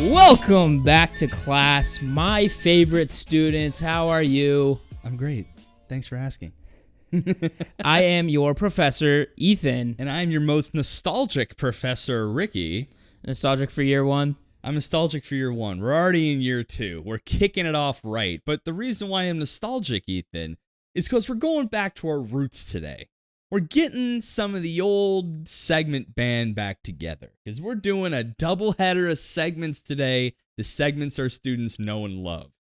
Welcome back to class, my favorite students. How are you? I'm great. Thanks for asking. I am your professor, Ethan. And I'm your most nostalgic professor, Ricky. Nostalgic for year one? I'm nostalgic for year one. We're already in year two. We're kicking it off right. But the reason why I'm nostalgic, Ethan, is because we're going back to our roots today. We're getting some of the old segment band back together because we're doing a double header of segments today. The segments our students know and love.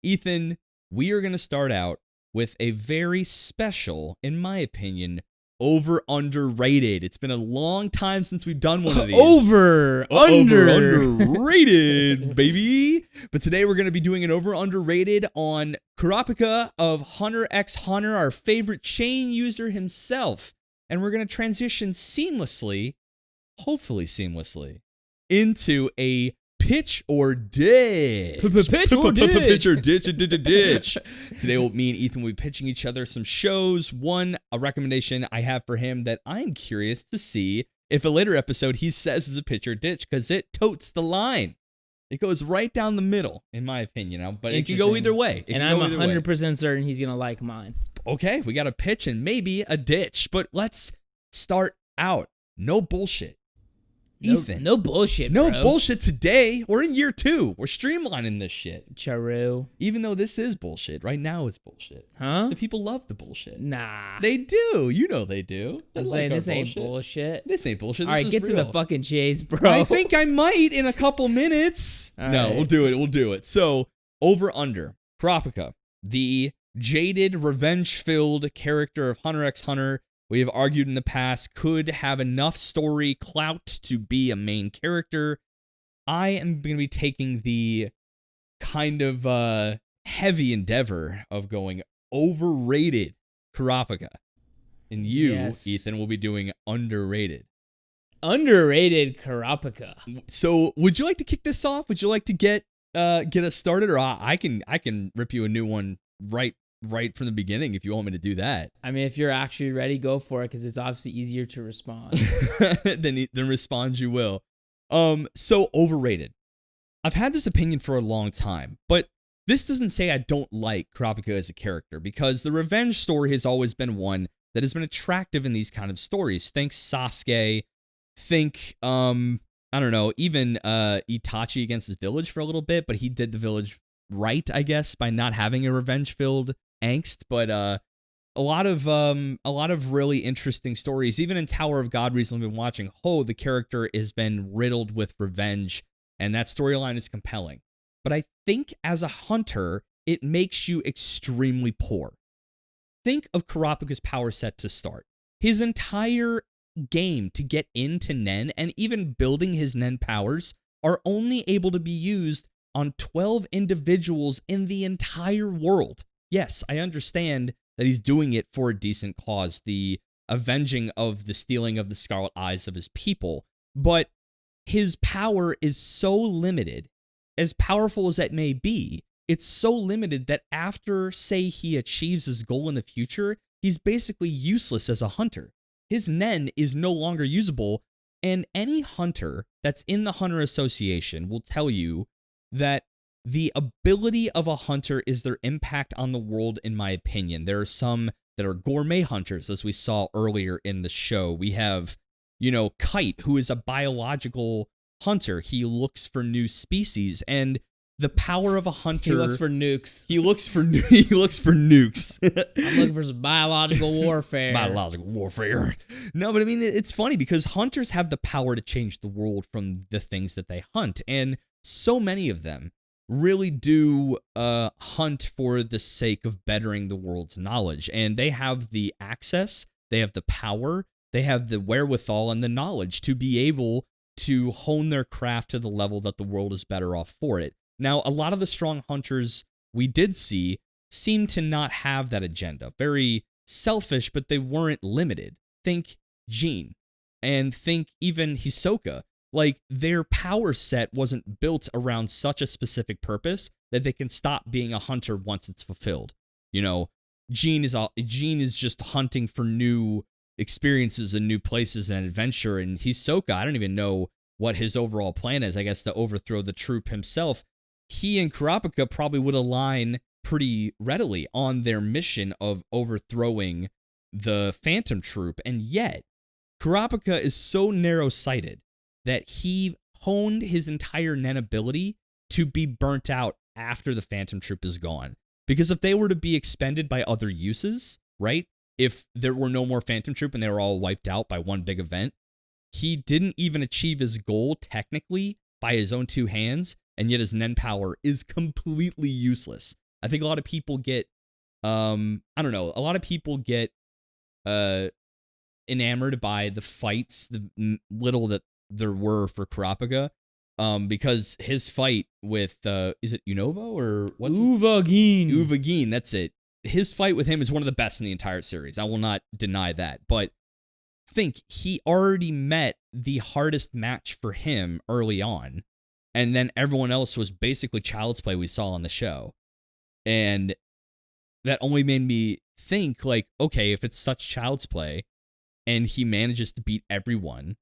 Ethan, we are going to start out with a very special, in my opinion, over-underrated. It's been a long time since we've done one of these. Over-underrated, baby. But today we're going to be doing an over-underrated on Kurapika of Hunter x Hunter, our favorite chain user himself. And we're going to transition seamlessly, hopefully seamlessly, into a pitch or ditch. Pitch or ditch. Today, me and Ethan will be pitching each other some shows. A recommendation I have for him that I'm curious to see if a later episode he says is a pitch or ditch because it totes the line. It goes right down the middle, in my opinion. But it can go either way. And I'm 100% certain he's going to like mine. Okay, we got a pitch and maybe a ditch. But let's start out. No bullshit. Ethan. No bullshit, bro. No bullshit today. We're in year two. We're streamlining this shit. Charu. Even though this is bullshit. Right now it's bullshit. Huh? The people love the bullshit. Nah. They do. You know they do. I'm saying this ain't bullshit. This ain't bullshit. All right, get to the fucking chase, bro. I think I might in a couple minutes. No, we'll do it. So, over under. Kurapika, the jaded, revenge-filled character of Hunter x Hunter, we have argued in the past, could have enough story clout to be a main character. I am going to be taking the kind of heavy endeavor of going overrated Kurapika. And you, yes, Ethan, will be doing underrated. Underrated Kurapika. So, would you like to kick this off? Would you like to get us started? Or I can rip you a new one right from the beginning if you want me to do that. I mean, if you're actually ready, go for it because it's obviously easier to respond. then respond you will. So overrated. I've had this opinion for a long time, but this doesn't say I don't like Kurapika as a character because the revenge story has always been one that has been attractive in these kind of stories. Think Sasuke, think I don't know, even Itachi against his village for a little bit, but he did the village right, I guess, by not having a revenge-filled angst. But a lot of really interesting stories. Even in Tower of God recently, I've been watching. The character has been riddled with revenge, and that storyline is compelling. But I think as a hunter, it makes you extremely poor. Think of Kurapika's power set to start. His entire game to get into Nen, and even building his Nen powers, are only able to be used on 12 individuals in the entire world. Yes, I understand that he's doing it for a decent cause, the avenging of the stealing of the Scarlet Eyes of his people, but his power is so limited, as powerful as that may be, it's so limited that after, say, he achieves his goal in the future, he's basically useless as a hunter. His Nen is no longer usable, and any hunter that's in the Hunter Association will tell you that the ability of a hunter is their impact on the world, in my opinion. There are some that are gourmet hunters, as we saw earlier in the show. We have, Kite, who is a biological hunter. He looks for new species, and the power of a hunter... He looks for nukes. He looks for nukes. I'm looking for some biological warfare. No, but I mean, it's funny because hunters have the power to change the world from the things that they hunt, and so many of them really do hunt for the sake of bettering the world's knowledge. And they have the access, they have the power, they have the wherewithal and the knowledge to be able to hone their craft to the level that the world is better off for it. Now, a lot of the strong hunters we did see seem to not have that agenda. Very selfish, but they weren't limited. Think Jean, and think even Hisoka. Like, their power set wasn't built around such a specific purpose that they can stop being a hunter once it's fulfilled. Jean is just hunting for new experiences and new places and adventure, and Hisoka, I don't even know what his overall plan is, I guess, to overthrow the troop himself, he and Kurapika probably would align pretty readily on their mission of overthrowing the Phantom Troop. And yet, Kurapika is so narrow-sighted that he honed his entire Nen ability to be burnt out after the Phantom Troop is gone. Because if they were to be expended by other uses, right? If there were no more Phantom Troop and they were all wiped out by one big event, he didn't even achieve his goal technically by his own two hands, and yet his Nen power is completely useless. I think a lot of people get, a lot of people get enamored by the fights, the little that there were for Kurapika, because his fight with, is it Unova or what's Uvagin. Uvagin, that's it. His fight with him is one of the best in the entire series. I will not deny that, but think he already met the hardest match for him early on, and then everyone else was basically child's play we saw on the show. And that only made me think, like, okay, if it's such child's play and he manages to beat everyone,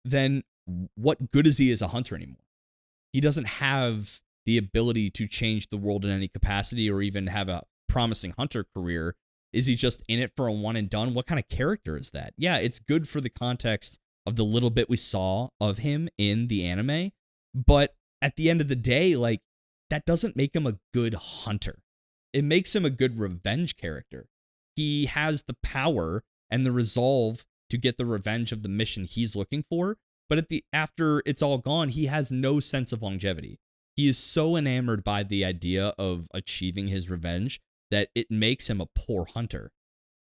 then what good is he as a hunter anymore? He doesn't have the ability to change the world in any capacity or even have a promising hunter career. Is he just in it for a one and done? What kind of character is that? Yeah, it's good for the context of the little bit we saw of him in the anime, but at the end of the day, like, that doesn't make him a good hunter. It makes him a good revenge character. He has the power and the resolve to get the revenge of the mission he's looking for, but after it's all gone, he has no sense of longevity. He is so enamored by the idea of achieving his revenge that it makes him a poor hunter.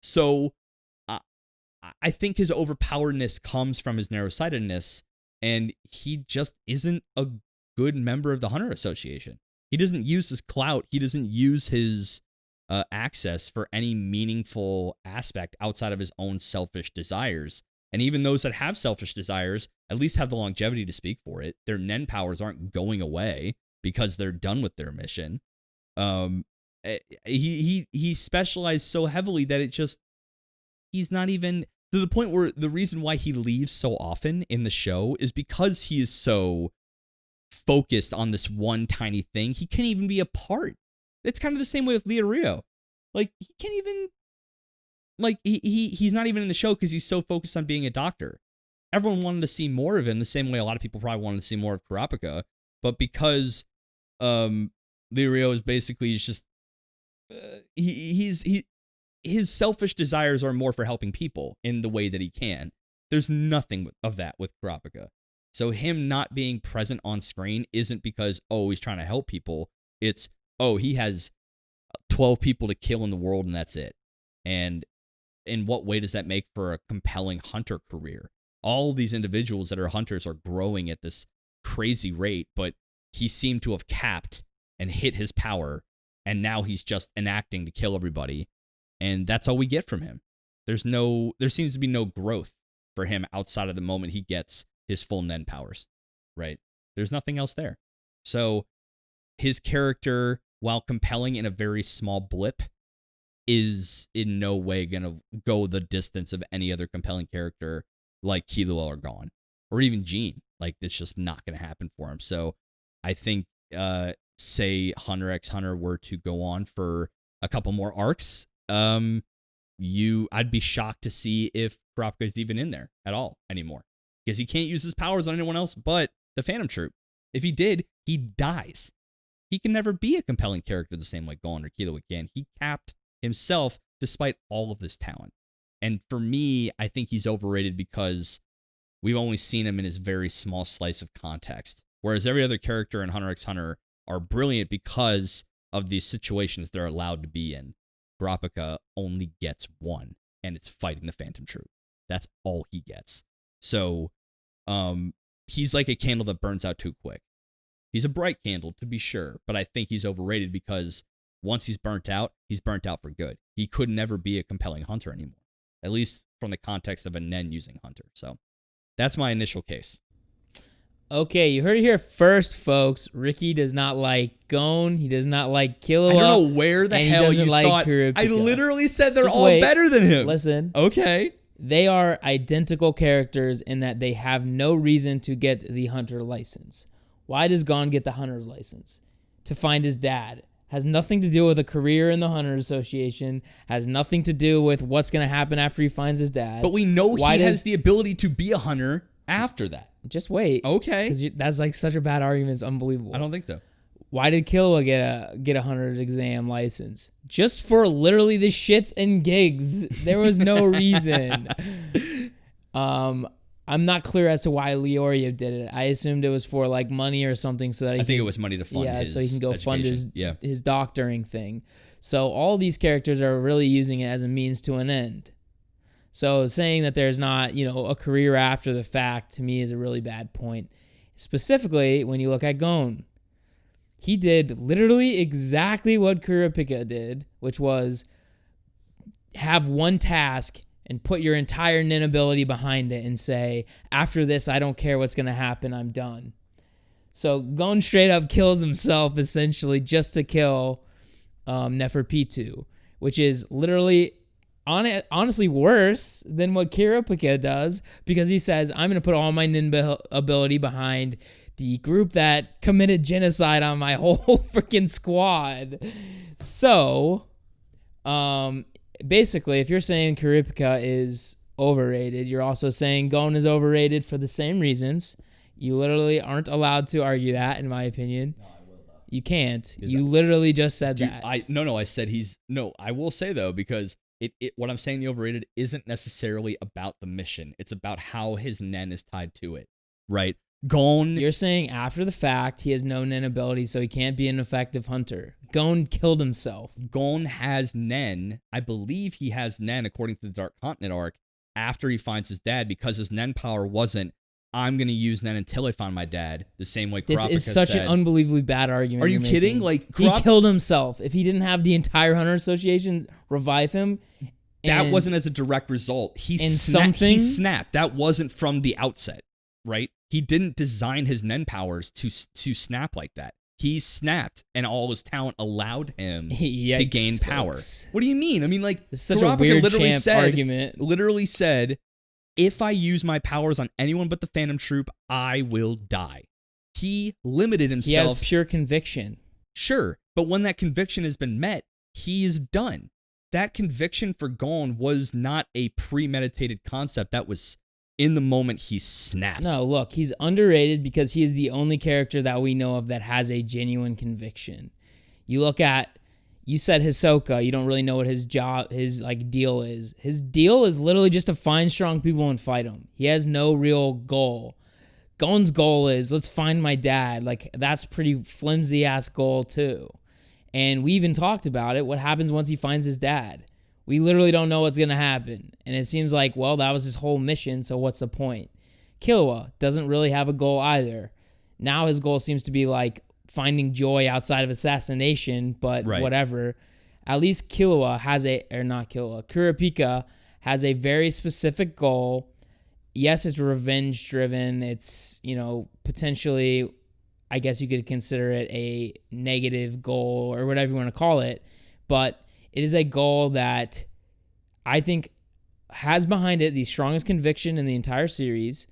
So I think his overpoweredness comes from his narrow-sightedness, and he just isn't a good member of the Hunter Association. He doesn't use his clout. He doesn't use his access for any meaningful aspect outside of his own selfish desires. And even those that have selfish desires at least have the longevity to speak for it. Their Nen powers aren't going away because they're done with their mission. He specialized so heavily that he's not even to the point where the reason why he leaves so often in the show is because he is so focused on this one tiny thing. He can't even be a part. It's kind of the same way with Rei Hiroe. Like, he can't even, like, he's not even in the show because he's so focused on being a doctor. Everyone wanted to see more of him the same way a lot of people probably wanted to see more of Kurapika, but because Rei Hiroe is basically just his selfish desires are more for helping people in the way that he can. There's nothing of that with Kurapika. So him not being present on screen isn't because, oh, he's trying to help people. It's, oh, he has 12 people to kill in the world and that's it. And in what way does that make for a compelling hunter career? All these individuals that are hunters are growing at this crazy rate, but he seemed to have capped and hit his power, and now he's just enacting to kill everybody. And that's all we get from him. There seems to be no growth for him outside of the moment he gets his full Nen powers, right? There's nothing else there. So his character, while compelling in a very small blip, is in no way going to go the distance of any other compelling character like Killua or Gon, or even Jean. Like, it's just not going to happen for him. So I think, say Hunter x Hunter were to go on for a couple more arcs, I'd be shocked to see if Kurapika is even in there at all anymore. Because he can't use his powers on anyone else but the Phantom Troop. If he did, he dies. He can never be a compelling character the same way Gon or Killua can. He capped himself despite all of this talent. And for me, I think he's overrated because we've only seen him in his very small slice of context. Whereas every other character in Hunter x Hunter are brilliant because of the situations they're allowed to be in. Kurapika only gets one, and it's fighting the Phantom Troop. That's all he gets. So, he's like a candle that burns out too quick. He's a bright candle, to be sure, but I think he's overrated because once he's burnt out for good. He could never be a compelling hunter anymore, at least from the context of a Nen using hunter. So, that's my initial case. Okay, you heard it here first, folks. Ricky does not like Gon. He does not like Killua. I don't know where the hell you thought. Kurapika. I literally said they're all better than him. Listen. Okay. They are identical characters in that they have no reason to get the hunter license. Why does Gon get the hunter's license? To find his dad. Has nothing to do with a career in the Hunters Association. Has nothing to do with what's going to happen after he finds his dad. But we know he has the ability to be a hunter after that. Just wait. Okay. Because that's like such a bad argument. It's unbelievable. I don't think so. Why did Killua get a hunter's exam license? Just for literally the shits and gigs. There was no reason. I'm not clear as to why Leorio did it. I assumed it was for like money or something, so that I think it was money to fund. His so he can go education. fund his doctoring thing. So all these characters are really using it as a means to an end. So saying that there's not, a career after the fact to me is a really bad point. Specifically, when you look at Gon, he did literally exactly what Kurapika did, which was have one task and put your entire nin ability behind it and say, after this, I don't care what's going to happen, I'm done. So Gon straight up kills himself, essentially, just to kill Neferpitou, which is literally, honestly, worse than what Kurapika does, because he says, I'm going to put all my nin ability behind the group that committed genocide on my whole freaking squad. So, basically, if you're saying Kurapika is overrated, you're also saying Gon is overrated for the same reasons. You literally aren't allowed to argue that, in my opinion. No, I will, though. You can't. You literally just said that. I said I will say, though, because what I'm saying the overrated isn't necessarily about the mission. It's about how his nen is tied to it, right? Gon. You're saying after the fact, he has no nen ability, so he can't be an effective hunter. Gon killed himself. Gon has nen. I believe he has nen, according to the Dark Continent arc, after he finds his dad, because his nen power wasn't, I'm going to use nen until I find my dad, the same way Kurapika said. This is such an unbelievably bad argument. Are you kidding? He killed himself. If he didn't have the entire Hunter Association revive him... That wasn't as a direct result. He snapped. That wasn't from the outset, right? He didn't design his nen powers to snap like that. He snapped, and all his talent allowed him to gain power. What do you mean? I mean, it's such a weird argument. Literally said, if I use my powers on anyone but the Phantom Troop, I will die. He limited himself. He has pure conviction. Sure, but when that conviction has been met, he is done. That conviction for Gon was not a premeditated concept. That was in the moment he snapped. No, look, he's underrated because he is the only character that we know of that has a genuine conviction. You said Hisoka, you don't really know what his deal is. His deal is literally just to find strong people and fight them. He has no real goal. Gon's goal is, let's find my dad. That's pretty flimsy ass goal too. And we even talked about it. What happens once he finds his dad? We literally don't know what's going to happen. And it seems like, well, that was his whole mission, so what's the point? Killua doesn't really have a goal either. Now his goal seems to be finding joy outside of assassination, but whatever. At least Kurapika has a very specific goal. Yes, it's revenge driven. It's, potentially, I guess you could consider it a negative goal or whatever you want to call it, but it is a goal that I think has behind it the strongest conviction in the entire series.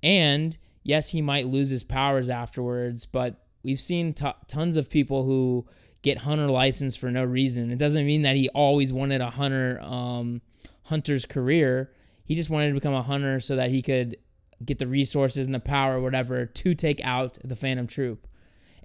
And yes, he might lose his powers afterwards, but we've seen tons of people who get hunter license for no reason. It doesn't mean that he always wanted a hunter's career. He just wanted to become a hunter so that he could get the resources and the power or whatever to take out the Phantom Troop.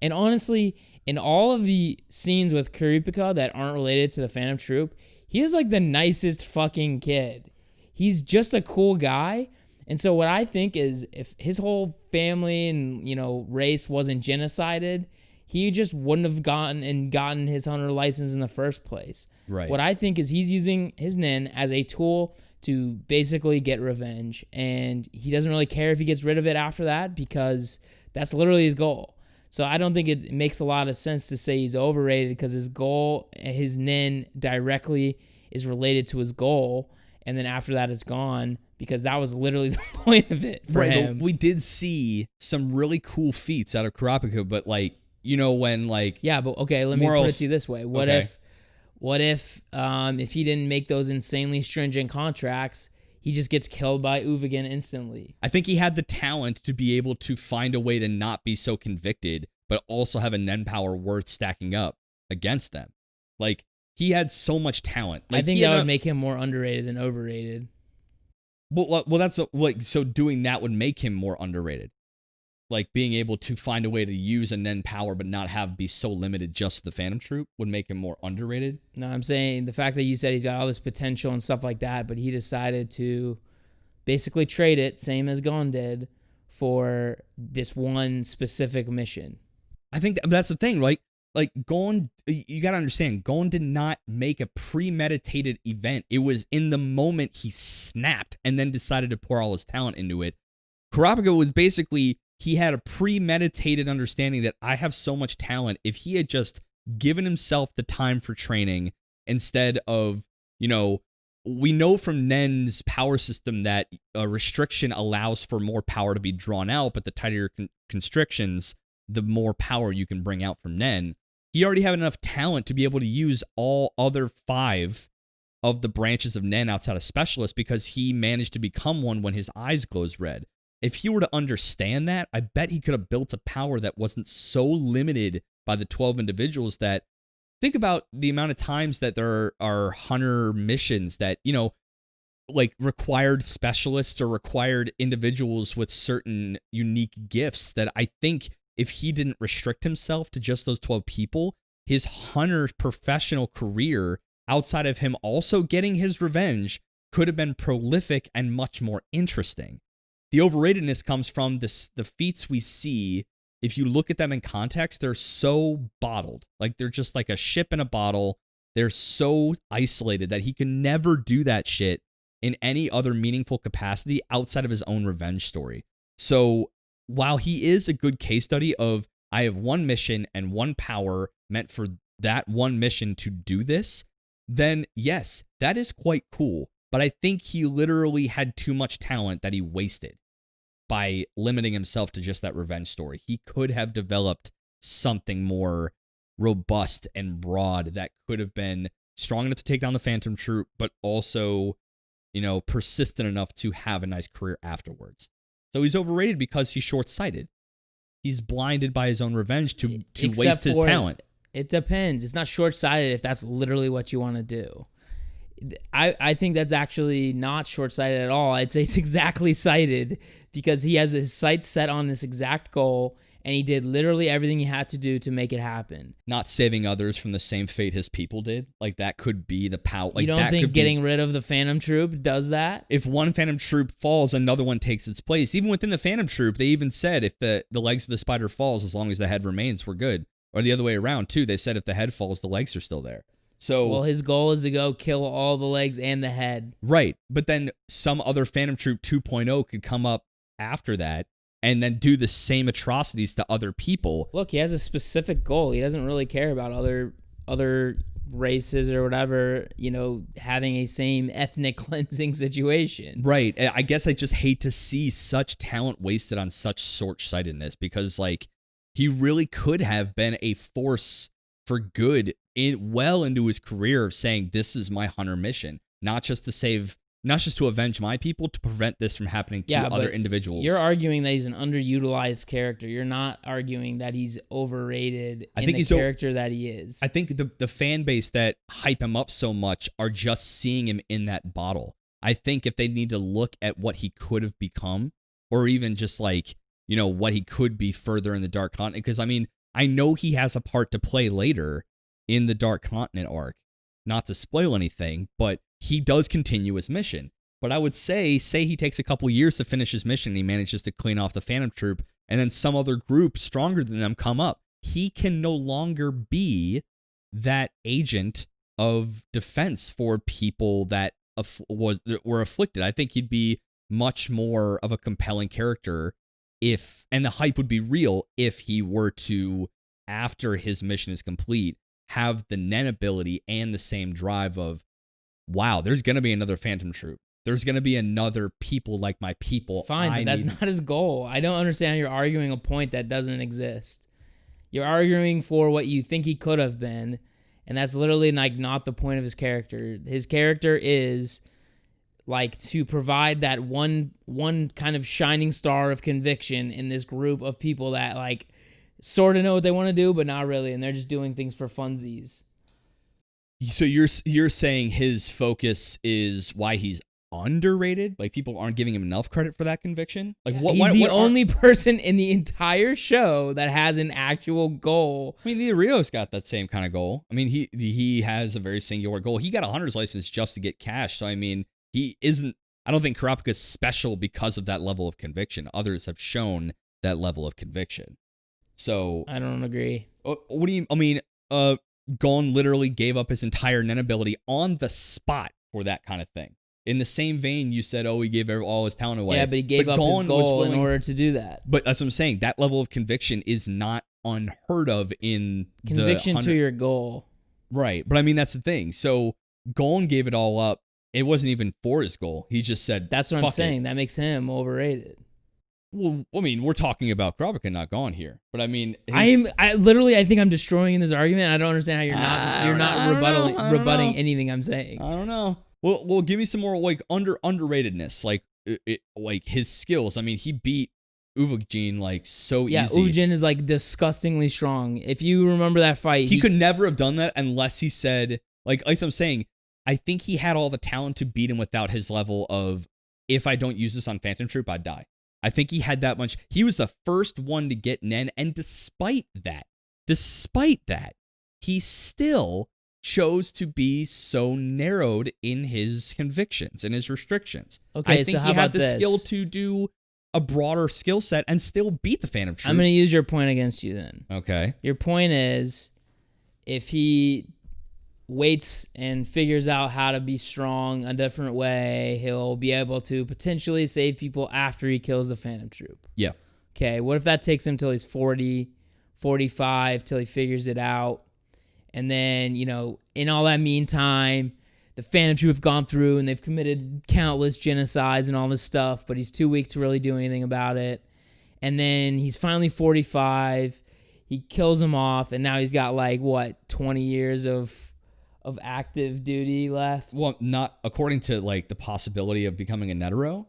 And honestly, in all of the scenes with Kurapika that aren't related to the Phantom Troop, he is the nicest fucking kid. He's just a cool guy. And so what I think is, if his whole family and, race wasn't genocided, he just wouldn't have gotten his hunter license in the first place. Right. What I think is he's using his nin as a tool to basically get revenge. And he doesn't really care if he gets rid of it after that, because that's literally his goal. So I don't think it makes a lot of sense to say he's overrated, because his goal, his nin directly is related to his goal. And then after that, it's gone, because that was literally the point of it for him. We did see some really cool feats out of Kurapika, but when yeah, but okay, let me put it to you this way. What if he didn't make those insanely stringent contracts, he just gets killed by Uvigan instantly. I think he had the talent to be able to find a way to not be so convicted, but also have a Nen power worth stacking up against them. Like, he had so much talent. Like, I think that would make him more underrated than overrated. Well, that's like, so doing that would make him more underrated. Like, being able to find a way to use a Nen power but not have be so limited just to the Phantom Troop would make him more underrated. No, I'm saying the fact that you said he's got all this potential and stuff like that, but he decided to basically trade it, same as Gon did, for this one specific mission. I think that's the thing, right? Like, Gon, you gotta understand, Gon did not make a premeditated event. It was in the moment he snapped and then decided to pour all his talent into it. Kurapika was basically, he had a premeditated understanding that I have so much talent. If he had just given himself the time for training instead of, we know from Nen's power system that a restriction allows for more power to be drawn out, but the tighter your constrictions, the more power you can bring out from Nen. He already had enough talent to be able to use all other 5 of the branches of Nen outside of Specialist because he managed to become one when his eyes glows red. If he were to understand that, I bet he could have built a power that wasn't so limited by the 12 individuals that, think about the amount of times that there are hunter missions that, like required specialists or required individuals with certain unique gifts that I think if he didn't restrict himself to just those 12 people, his hunter professional career, outside of him also getting his revenge, could have been prolific and much more interesting. The overratedness comes from the feats we see. If you look at them in context, they're so bottled. Like, they're just like a ship in a bottle. They're so isolated that he can never do that shit in any other meaningful capacity outside of his own revenge story. So while he is a good case study of, I have one mission and one power meant for that one mission to do this, then yes, that is quite cool. But I think he literally had too much talent that he wasted by limiting himself to just that revenge story. He could have developed something more robust and broad that could have been strong enough to take down the Phantom Troop, but also, persistent enough to have a nice career afterwards. So he's overrated because he's short-sighted. He's blinded by his own revenge to waste his talent. It depends. It's not short-sighted if that's literally what you want to do. I think that's actually not short-sighted at all. I'd say it's exactly sighted because he has his sights set on this exact goal, and he did literally everything he had to do to make it happen. Not saving others from the same fate his people did. Like, that could be the power. Like, you don't think getting rid of the Phantom Troop does that? If one Phantom Troop falls, another one takes its place. Even within the Phantom Troop, they even said if the legs of the spider falls, as long as the head remains, we're good. Or the other way around, too. They said if the head falls, the legs are still there. So, well, his goal is to go kill all the legs and the head. Right. But then some other Phantom Troop 2.0 could come up after that and then do the same atrocities to other people. Look, he has a specific goal. He doesn't really care about other races or whatever, having a same ethnic cleansing situation. Right. I guess I just hate to see such talent wasted on such short-sightedness because, like, he really could have been a force for good well into his career of saying, this is my hunter mission, not just to avenge my people, to prevent this from happening to other individuals. You're arguing that he's an underutilized character. You're not arguing that he's overrated character that he is. I think the fan base that hype him up so much are just seeing him in that bottle. I think if they need to look at what he could have become, or even just like, what he could be further in the Dark Continent, because I know he has a part to play later in the Dark Continent arc. Not to spoil anything, but he does continue his mission. But I would say he takes a couple years to finish his mission and he manages to clean off the Phantom Troop, and then some other group stronger than them come up. He can no longer be that agent of defense for people that were afflicted. I think he'd be much more of a compelling character and the hype would be real if he were to, after his mission is complete, have the Nen ability and the same drive of, wow, there's going to be another Phantom Troop. There's going to be another people like my people. Fine, but that's not his goal. I don't understand how you're arguing a point that doesn't exist. You're arguing for what you think he could have been, and that's literally like not the point of his character. His character is like to provide that one kind of shining star of conviction in this group of people that like sort of know what they want to do, but not really, and they're just doing things for funsies. So you're saying his focus is why he's underrated? Like people aren't giving him enough credit for that conviction? Like he's the only person in the entire show that has an actual goal. I mean, Rei Hiroe's got that same kind of goal. I mean, he has a very singular goal. He got a hunter's license just to get cash. So I mean, he isn't. I don't think Kurapika's special because of that level of conviction. Others have shown that level of conviction. So I don't agree. What do you? I mean, Gon literally gave up his entire Nen ability on the spot for that kind of thing. In the same vein, you said, he gave all his talent away. Yeah, but he gave up his goal in order to do that. But that's what I'm saying. That level of conviction is not unheard of in conviction to your goal. Right. But I mean, that's the thing. So Gon gave it all up. It wasn't even for his goal. He just said, that's what I'm saying. That makes him overrated. Well, I mean, we're talking about Kurapika, not Gon here. But I mean, I think I'm destroying this argument. I don't understand how you're not rebutting anything I'm saying. I don't know. Well, give me some more like underratedness, like his skills. I mean, he beat Uvogin like so easy. Yeah, Uvogin is like disgustingly strong. If you remember that fight, he could never have done that unless he said like I'm saying. I think he had all the talent to beat him without his level of, if I don't use this on Phantom Troop, I'd die. I think he had that much. He was the first one to get Nen, and despite that, he still chose to be so narrowed in his convictions and his restrictions. Okay, I think he had the skill to do a broader skill set and still beat the Phantom Troop. I'm going to use your point against you then. Okay. Your point is, if he waits and figures out how to be strong a different way, he'll be able to potentially save people after he kills the Phantom Troop. Yeah. Okay, what if that takes him till he's 40, 45, till he figures it out? And then, in all that meantime, the Phantom Troop have gone through and they've committed countless genocides and all this stuff, but he's too weak to really do anything about it. And then he's finally 45, he kills him off, and now he's got 20 years of active duty left. Well, not according to the possibility of becoming a Netero.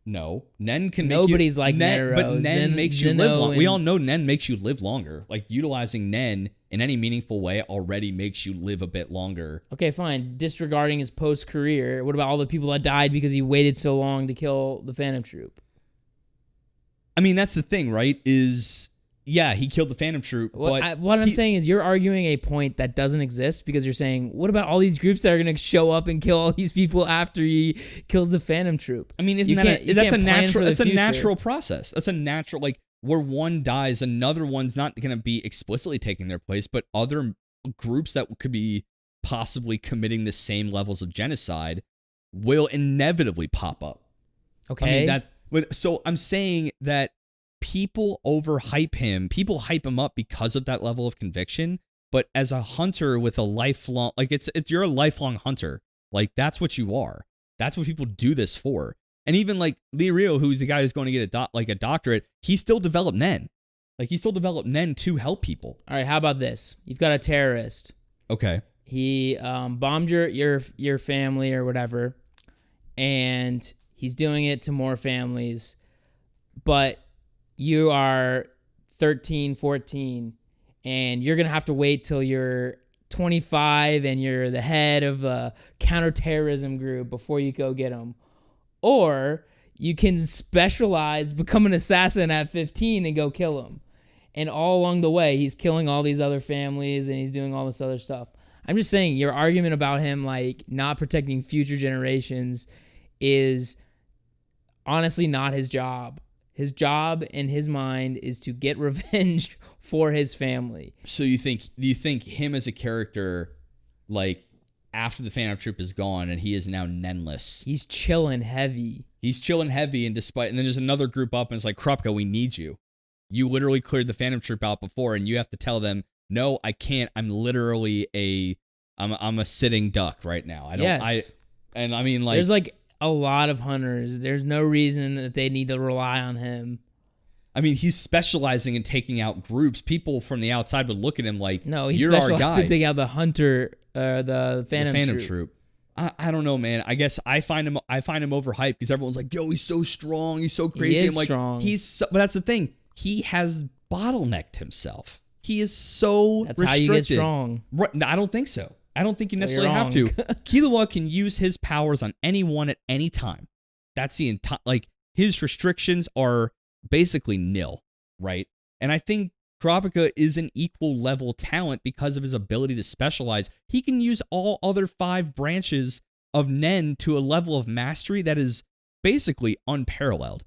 No, Nen can make nobody's you, like Nen, Netero. But Nen makes you live long. We all know Nen makes you live longer. Like utilizing Nen in any meaningful way already makes you live a bit longer. Okay, fine. Disregarding his post-career, what about all the people that died because he waited so long to kill the Phantom Troop? I mean, that's the thing, right? Yeah, he killed the Phantom Troop. But what I'm saying is you're arguing a point that doesn't exist because you're saying, what about all these groups that are going to show up and kill all these people after he kills the Phantom Troop? I mean, that's a natural process. That's a natural, where one dies, another one's not going to be explicitly taking their place, but other groups that could be possibly committing the same levels of genocide will inevitably pop up. Okay. I mean, so I'm saying that people overhype him. People hype him up because of that level of conviction. But as a hunter with a lifelong, you're a lifelong hunter. That's what you are. That's what people do this for. And even Rei Hiroe, who's the guy who's going to get a doctorate, he still developed Nen. He still developed Nen to help people. All right, how about this? You've got a terrorist. Okay. He bombed your family or whatever, and he's doing it to more families. But you are 13, 14, and you're going to have to wait till you're 25 and you're the head of a counterterrorism group before you go get him. Or you can specialize, become an assassin at 15 and go kill him. And all along the way, he's killing all these other families and he's doing all this other stuff. I'm just saying your argument about him not protecting future generations is honestly not his job. His job in his mind is to get revenge for his family. So do you think him as a character, after the Phantom Troop is gone and he is now Nenless? He's chilling heavy. And then there's another group up and it's Kurapika, we need you. You literally cleared the Phantom Troop out before and you have to tell them, no, I can't. I'm literally I'm a sitting duck right now. Yes. There's a lot of hunters. There's no reason that they need to rely on him. I mean, he's specializing in taking out groups. People from the outside would look at him no, he's you're our guy. specializing in taking out the hunter, the Phantom Troop. I don't know, man. I guess I find him overhyped because everyone's like, yo, he's so strong, he's so crazy. He is I'm like, strong. But that's the thing. He has bottlenecked himself. He is so That's restricted. how you get strong. Right, no, I don't think so. I don't think you Well, necessarily you're have to. wrong. Killua can use his powers on anyone at any time. That's the entire, like, his restrictions are basically nil, right? And I think Kurapika is an equal level talent because of his ability to specialize. He can use all other 5 branches of Nen to a level of mastery that is basically unparalleled.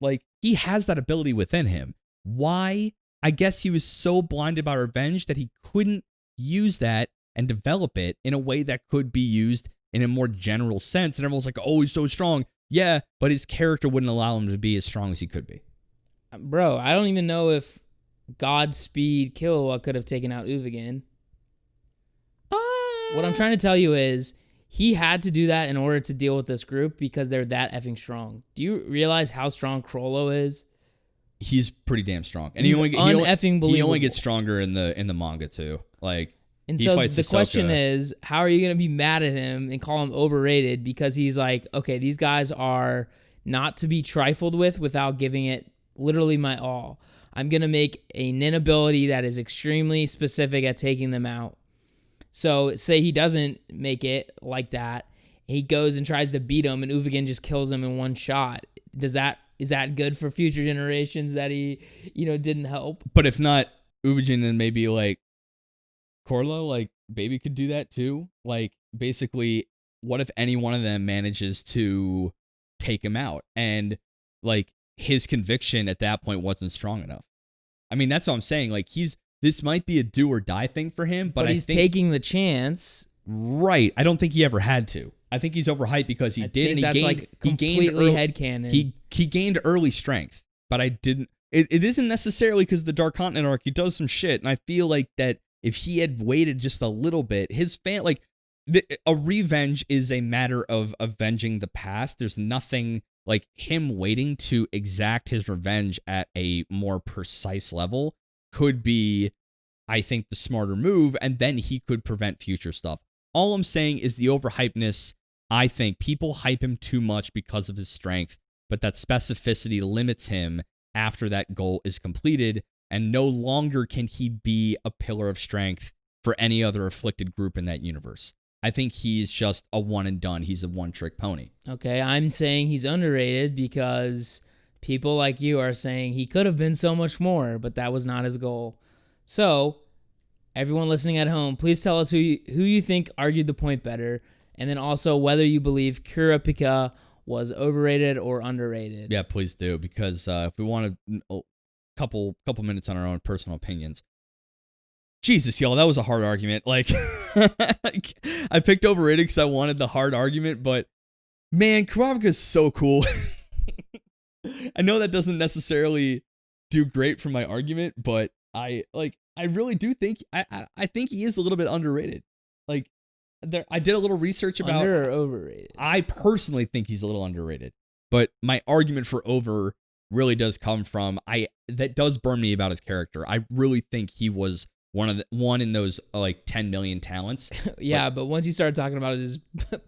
Like, he has that ability within him. Why? I guess he was so blinded by revenge that he couldn't use that and develop it in a way that could be used in a more general sense. And everyone's like, oh, he's so strong. Yeah, but his character wouldn't allow him to be as strong as he could be. Bro, I don't even know if Godspeed Killua could have taken out Uvagin. What I'm trying to tell you is he had to do that in order to deal with this group because they're that effing strong. Do you realize how strong Crollo is? He's pretty damn strong, and He's he believable. only gets stronger in the manga too. Like, and he so fights the Hisoka. question is, how are you going to be mad at him and call him overrated because he's like, okay, these guys are not to be trifled with without giving it literally my all. I'm going to make a nin ability that is extremely specific at taking them out. So say he doesn't make it like that. He goes and tries to beat him and Uvagin just kills him in one shot. Is that good for future generations that he, didn't help? But if not Uvagin, then maybe like Corlo, like Baby could do that too. Like, basically, what if any one of them manages to take him out and like his conviction at that point wasn't strong enough? I mean, that's what I'm saying. Like, this might be a do or die thing for him, but he's taking the chance. Right. I don't think he ever had to. I think he's overhyped because he did, and he gained headcanon. He gained early strength, but I didn't. It isn't necessarily because the Dark Continent arc. He does some shit, and I feel like that if he had waited just a little bit, a revenge is a matter of avenging the past. There's nothing like him waiting to exact his revenge at a more precise level could be, I think, the smarter move, and then he could prevent future stuff. All I'm saying is the overhypeness. I think people hype him too much because of his strength, but that specificity limits him after that goal is completed, and no longer can he be a pillar of strength for any other afflicted group in that universe. I think he's just a one and done. He's a one-trick pony. Okay, I'm saying he's underrated because people like you are saying he could have been so much more, but that was not his goal. So, everyone listening at home, please tell us who you think argued the point better, and then also whether you believe Kurapika was overrated or underrated. Yeah, please do, because if we want a couple minutes on our own personal opinions. Jesus, y'all, that was a hard argument. Like, I picked overrated because I wanted the hard argument, but man, Kurapika is so cool. I know that doesn't necessarily do great for my argument, but I really do think I think he is a little bit underrated. Like, I did a little research about under or overrated. I personally think he's a little underrated, but my argument for over really does come from that does burn me about his character. I really think he was one in those like 10 million talents. Yeah, but once you start talking about his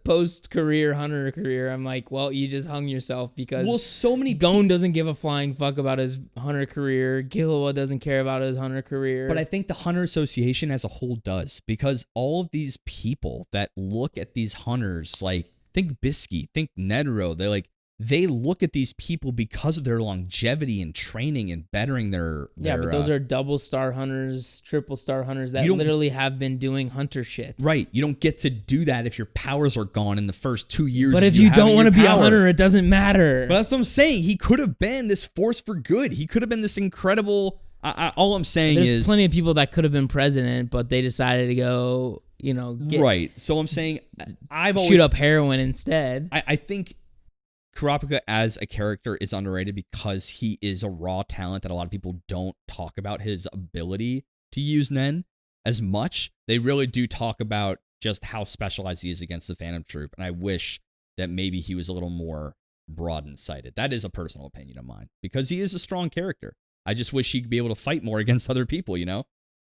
post-career hunter career, I'm like, well, you just hung yourself because so many Gon doesn't give a flying fuck about his hunter career. Killua doesn't care about his hunter career. But I think the Hunter Association as a whole does, because all of these people that look at these hunters, like think Bisky, think Nedro, they look at these people because of their longevity and training and bettering their but those are double star hunters, triple star hunters that literally have been doing hunter shit. Right. You don't get to do that if your powers are gone in the first 2 years. But if you don't want to be a hunter, it doesn't matter. But that's what I'm saying. He could have been this force for good. He could have been this incredible. All I'm saying is there's plenty of people that could have been president, but they decided to go, right. So I'm saying I've always shoot up heroin instead. I think Kurapika as a character is underrated because he is a raw talent that a lot of people don't talk about his ability to use Nen as much. They really do talk about just how specialized he is against the Phantom Troop, and I wish that maybe he was a little more broad and sighted. That is a personal opinion of mine, because he is a strong character. I just wish he could be able to fight more against other people,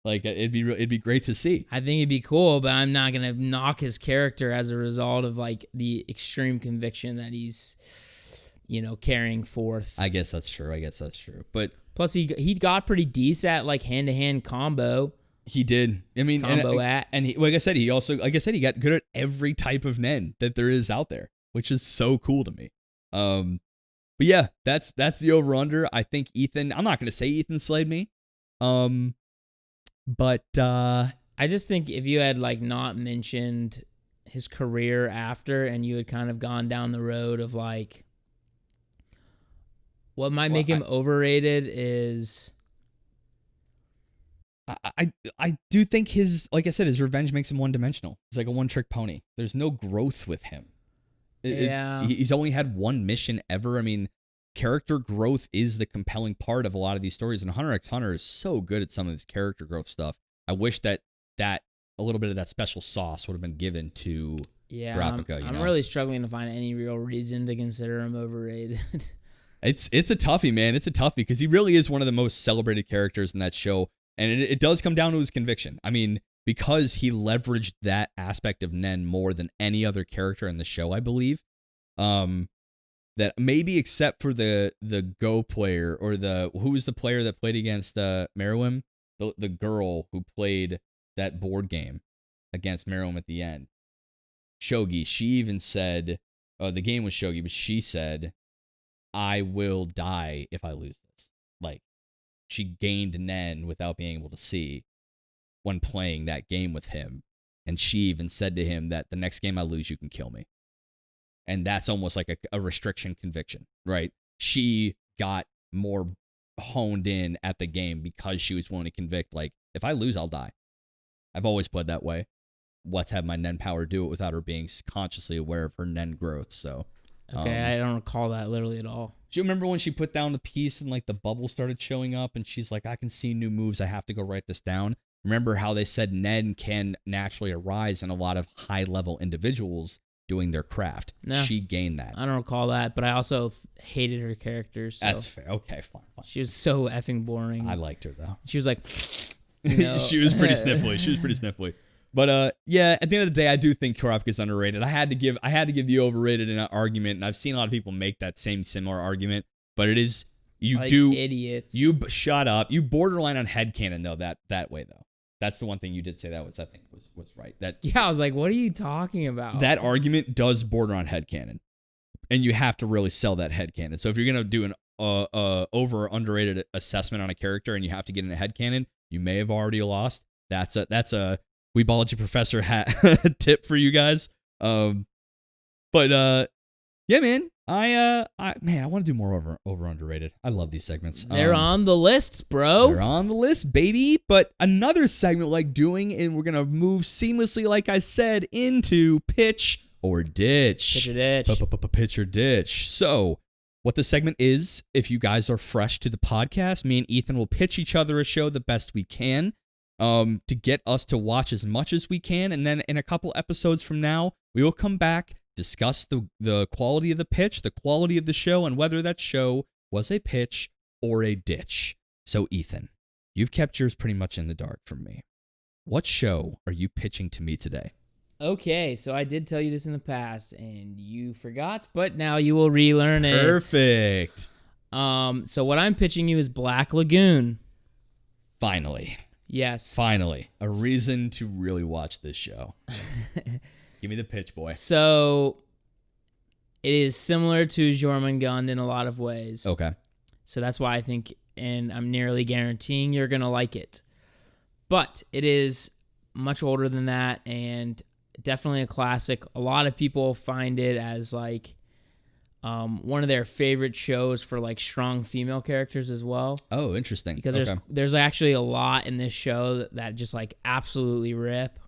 Like it'd be great to see. I think it'd be cool, but I'm not gonna knock his character as a result of like the extreme conviction that he's, carrying forth. I guess that's true. But plus, he got pretty decent at like hand to hand combo. He did. I mean, and he, like I said, he got good at every type of nen that there is out there, which is so cool to me. But yeah, that's the over under. I think Ethan. I'm not gonna say Ethan slayed me. But I just think if you had like not mentioned his career after, and you had kind of gone down the road of like what might make him overrated is. I do think like I said, his revenge makes him one dimensional. He's like a one trick pony. There's no growth with him. He's only had one mission ever. I mean, character growth is the compelling part of a lot of these stories, and Hunter x Hunter is so good at some of this character growth stuff. I wish that a little bit of that special sauce would have been given to Kurapika. I'm really struggling to find any real reason to consider him overrated. It's a toughie, man. It's a toughie because he really is one of the most celebrated characters in that show, and it does come down to his conviction. I mean, because he leveraged that aspect of Nen more than any other character in the show, I believe. That maybe except for the Go player or who was the player that played against Meruem, the girl who played that board game against Meruem at the end. Shogi, she even said, the game was Shogi, but she said, "I will die if I lose this." Like, she gained Nen without being able to see when playing that game with him, and she even said to him that the next game I lose, you can kill me. And that's almost like a restriction conviction, right? She got more honed in at the game because she was willing to convict, like, if I lose, I'll die. I've always played that way. Let's have my Nen power do it without her being consciously aware of her Nen growth. So, okay, I don't recall that literally at all. Do you remember when she put down the piece and like the bubble started showing up and she's like, I can see new moves. I have to go write this down. Remember how they said Nen can naturally arise in a lot of high level individuals doing their craft. No, she gained that. I don't recall that, but I also hated her character. So that's fair. Okay, fine. She was so effing boring. I liked her though. She was like, she was pretty sniffly. But yeah, at the end of the day, I do think Kurapika is underrated. I had to give the overrated an argument, and I've seen a lot of people make that similar argument. But it is idiots. You shut up. You borderline on headcanon though that way though. That's the one thing you did say that was right. I was like, what are you talking about? That argument does border on headcanon, and you have to really sell that headcanon. So if you're gonna do an over or underrated assessment on a character and you have to get in a headcanon, you may have already lost. That's a Weebology professor hat tip for you guys. But yeah, man. I want to do more over underrated. I love these segments. They're on the lists, bro. They're on the list, baby. But another segment like doing, and we're gonna move seamlessly, like I said, into pitch or ditch. Pitch or ditch. Pitch or ditch. So, what the segment is, if you guys are fresh to the podcast, me and Ethan will pitch each other a show the best we can, to get us to watch as much as we can, and then in a couple episodes from now, we will come back, discuss the quality of the pitch, the quality of the show, and whether that show was a pitch or a ditch. So, Ethan, you've kept yours pretty much in the dark from me. What show are you pitching to me today? Okay, so I did tell you this in the past, and you forgot, but now you will relearn it. Perfect. So what I'm pitching you is Black Lagoon. Finally. Yes. Finally. A reason to really watch this show. Give me the pitch, boy. So, it is similar to Jormungand in a lot of ways. Okay. So that's why I think, and I'm nearly guaranteeing you're going to like it. But it is much older than that and definitely a classic. A lot of people find it as like one of their favorite shows for like strong female characters as well. Oh, interesting. Because there's actually a lot in this show that just like absolutely rip.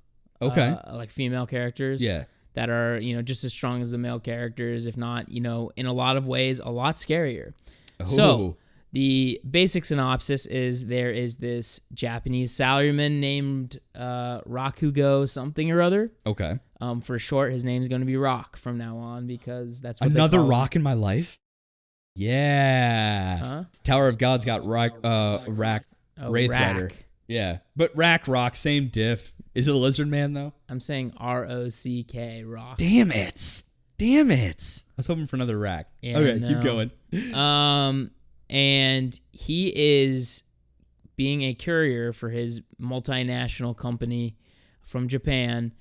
Okay. Like female characters. Yeah. That are, just as strong as the male characters, if not, in a lot of ways, a lot scarier. Ooh. So, the basic synopsis is there is this Japanese salaryman named Rakugo something or other. Okay. For short, his name's going to be Rock from now on because that's what another they call Rock in my life? Yeah. Huh? Tower of God's got Wraith Rider. Yeah, but Rock, same diff. Is it a lizard man though? I'm saying ROCK, Rock. Damn it! I was hoping for another rack. Yeah, okay, no. keep going. And he is being a courier for his multinational company from Japan,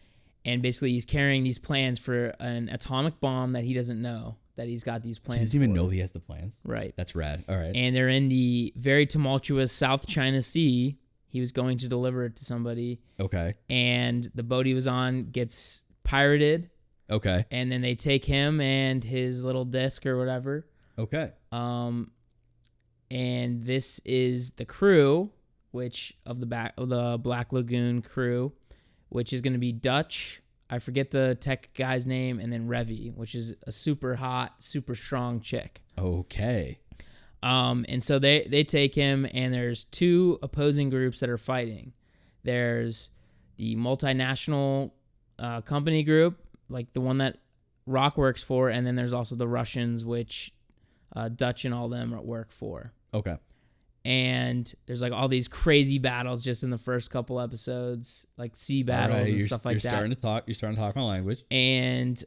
and basically he's carrying these plans for an atomic bomb that he doesn't know that he's got these plans. He doesn't even know he has the plans. Right. That's rad. All right. And they're in the very tumultuous South China Sea. He was going to deliver it to somebody. Okay. And the boat he was on gets pirated. Okay. And then they take him and his little disc or whatever. Okay. And this is the crew, which of the Black Lagoon crew, which is going to be Dutch. I forget the tech guy's name, and then Revy, which is a super hot, super strong chick. Okay. And so they take him, and there's two opposing groups that are fighting. There's the multinational company group, like the one that Rock works for, and then there's also the Russians, which Dutch and all them work for. Okay. And there's like all these crazy battles just in the first couple episodes, like sea battles and stuff like that. You're starting to talk my language. And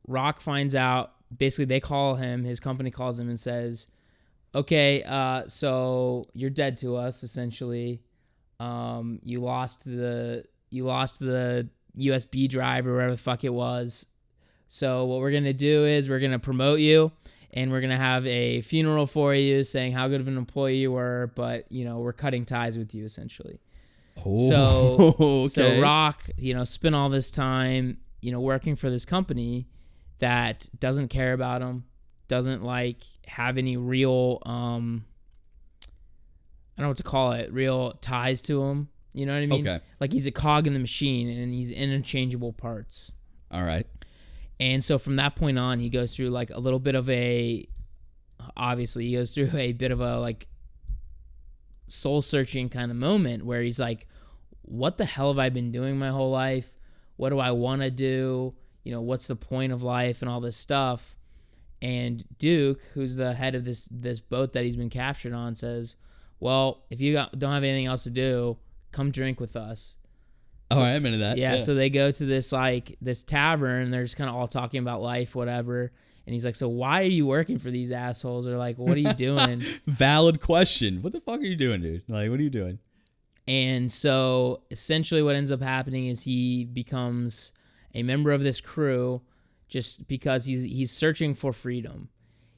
Rock finds out, basically they call him, his company calls him and says, okay, so you're dead to us, essentially. You lost the USB drive or whatever the fuck it was. So what we're going to do is we're going to promote you, and we're going to have a funeral for you saying how good of an employee you were, but, we're cutting ties with you, essentially. Oh, okay. So Rock, spent all this time, working for this company that doesn't care about him, doesn't, have any real, I don't know what to call it, real ties to him. You know what I mean? Okay. Like he's a cog in the machine, and he's interchangeable parts. All right. And so from that point on, he goes through a little bit of a soul searching kind of moment where he's like, what the hell have I been doing my whole life? What do I want to do? What's the point of life and all this stuff? And Duke, who's the head of this boat that he's been captured on, says, well, if you don't have anything else to do, come drink with us. So, I'm into that. Yeah, so they go to this tavern, and they're just kind of all talking about life, whatever. And he's like, so why are you working for these assholes? Or what are you doing? Valid question. What the fuck are you doing, dude? What are you doing? And so essentially what ends up happening is he becomes a member of this crew just because he's searching for freedom.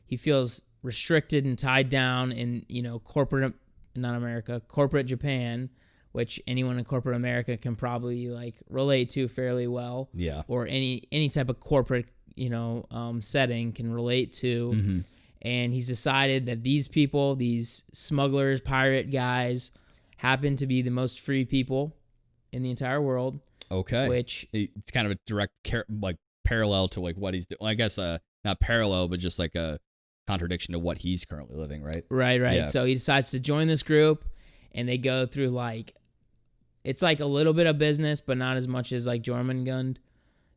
He feels restricted and tied down in, corporate Japan, which anyone in corporate America can probably relate to fairly well. Yeah. Or any type of corporate, setting can relate to. Mm-hmm. And he's decided that these people, these smugglers, pirate guys, happen to be the most free people in the entire world. Okay. Which it's kind of a direct parallel to what he's doing. I guess not parallel, but just a contradiction to what he's currently living, right? Right. Yeah. So he decides to join this group, and they go through it's a little bit of business, but not as much as Jormungand.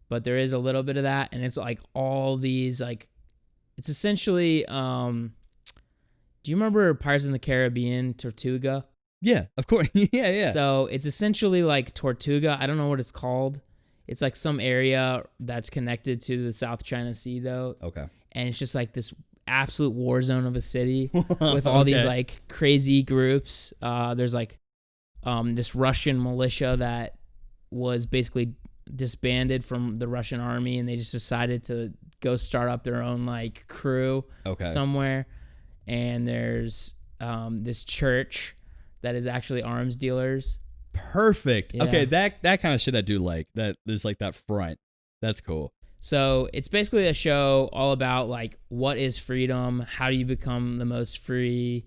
But there is a little bit of that, and it's all these it's essentially do you remember Pirates in the Caribbean Tortuga? Yeah, of course. yeah. So it's essentially Tortuga. I don't know what it's called. It's some area that's connected to the South China Sea, though. Okay. And it's just this absolute war zone of a city with all these crazy groups. There's this Russian militia that was basically disbanded from the Russian army, and they just decided to go start up their own crew somewhere. And there's this church that is actually arms dealers. Perfect. Yeah. Okay, that kind of shit I do like. That there's that front. That's cool. So it's basically a show all about what is freedom, how do you become the most free,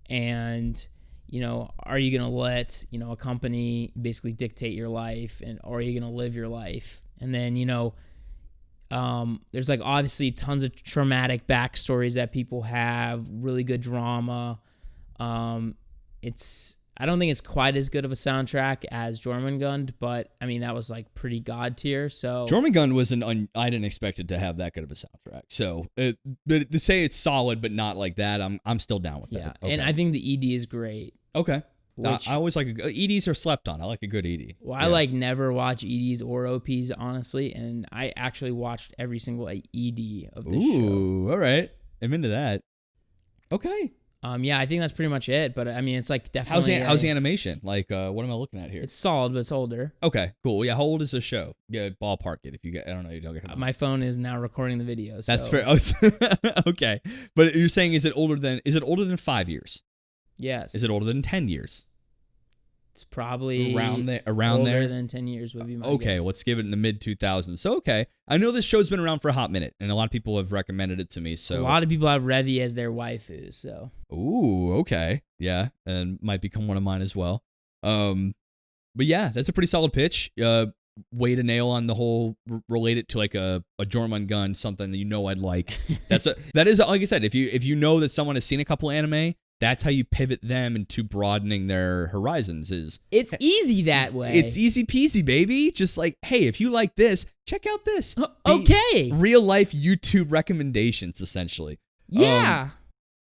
and are you gonna let a company basically dictate your life, or are you gonna live your life? And then there's obviously tons of traumatic backstories that people have, really good drama. I don't think it's quite as good of a soundtrack as Jormungand, but I mean that was pretty god tier. So Jormungand was I didn't expect it to have that good of a soundtrack. So but to say it's solid but not like that, I'm still down with that. Yeah, Okay. and I think the ED is great. Okay. I always like EDs are slept on. I like a good ED. Well, I like never watch EDs or OPs, honestly, and I actually watched every single ED of this show. Ooh, all right. I'm into that. Okay. Yeah, I think that's pretty much it. But I mean, it's like definitely. How's the animation? Like, what am I looking at here? It's solid, but it's older. Okay, cool. Yeah, how old is the show? Yeah, ballpark it if you get. I don't know. You don't get. My phone is now recording the video. So. That's fair. Okay, but you're saying is it older than 5 years? Yes. Is it older than 10 years? It's probably around older there. than 10 years would be my Okay, guess. let's give it in the mid 2000s. So okay, I know this show's been around for a hot minute, and a lot of people have recommended it to me. So a lot of people have Revy as their waifu. So ooh, okay, yeah, and might become one of mine as well. But yeah, that's a pretty solid pitch. Way to nail on the whole relate it to like a Jormung gun, something that I'd like. That is like I said, if you know that someone has seen a couple anime. That's how you pivot them into broadening their horizons. It's easy that way. It's easy peasy, baby. Just like, hey, if you like this, check out this. Okay. Real life YouTube recommendations, essentially. Yeah.